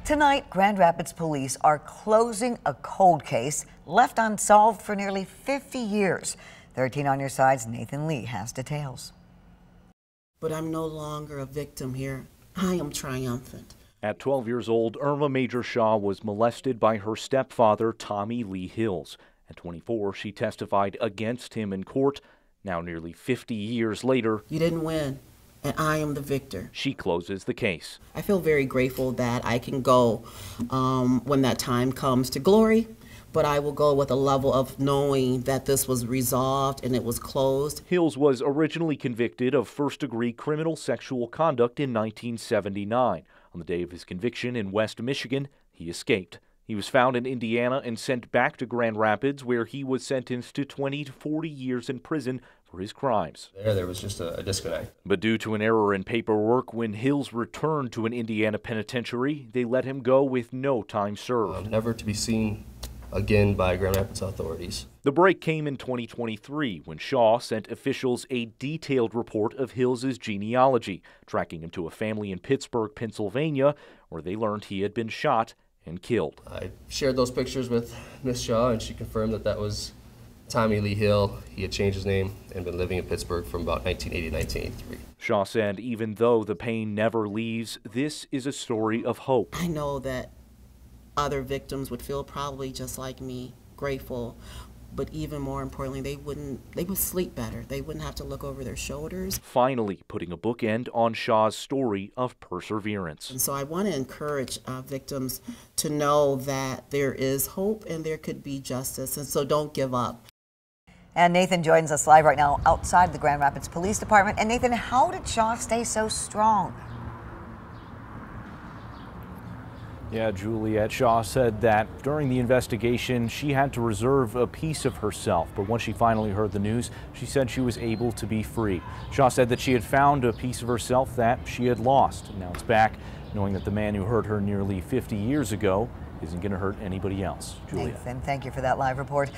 Tonight, Grand Rapids police are closing a cold case left unsolved for nearly 50 years. 13 on your side's Nathan Lee has details. But I'm no longer a victim here. I am triumphant. At 12 years old, Irma Major Shaw was molested by her stepfather, Tommy Lee Hills. At 24, she testified against him in court. Now, nearly 50 years later, You didn't win, and I am the victor. She closes the case. I feel very grateful that I can go when that time comes to glory, but I will go with a level of knowing that this was resolved and it was closed. Hills was originally convicted of first-degree criminal sexual conduct in 1979. On the day of his conviction in West Michigan, he escaped. He was found in Indiana and sent back to Grand Rapids, where he was sentenced to 20 to 40 years in prison for his crimes. There was just a disconnect. But due to an error in paperwork, when Hills returned to an Indiana penitentiary, they let him go with no time served. Never to be seen again by Grand Rapids authorities. The break came in 2023 when Shaw sent officials a detailed report of Hills's genealogy, tracking him to a family in Pittsburgh, Pennsylvania, where they learned he had been shot and killed. I shared those pictures with Miss Shaw, and she confirmed that that was Tommy Lee Hill. He had changed his name and been living in Pittsburgh from about 1980 to 1983. Shaw said even though the pain never leaves, this is a story of hope. I know that other victims would feel probably just like me, grateful, but even more importantly, they would sleep better. They wouldn't have to look over their shoulders. Finally putting a bookend on Shaw's story of perseverance. And so I want to encourage victims to know that there is hope and there could be justice, and so don't give up. And Nathan joins us live right now outside the Grand Rapids Police Department. And Nathan, how did Shaw stay so strong? Yeah, Juliet, Shaw said that during the investigation, she had to reserve a piece of herself. But once she finally heard the news, she said she was able to be free. Shaw said that she had found a piece of herself that she had lost. Now it's back, knowing that the man who hurt her nearly 50 years ago isn't going to hurt anybody else. Juliet. Nathan, thank you for that live report.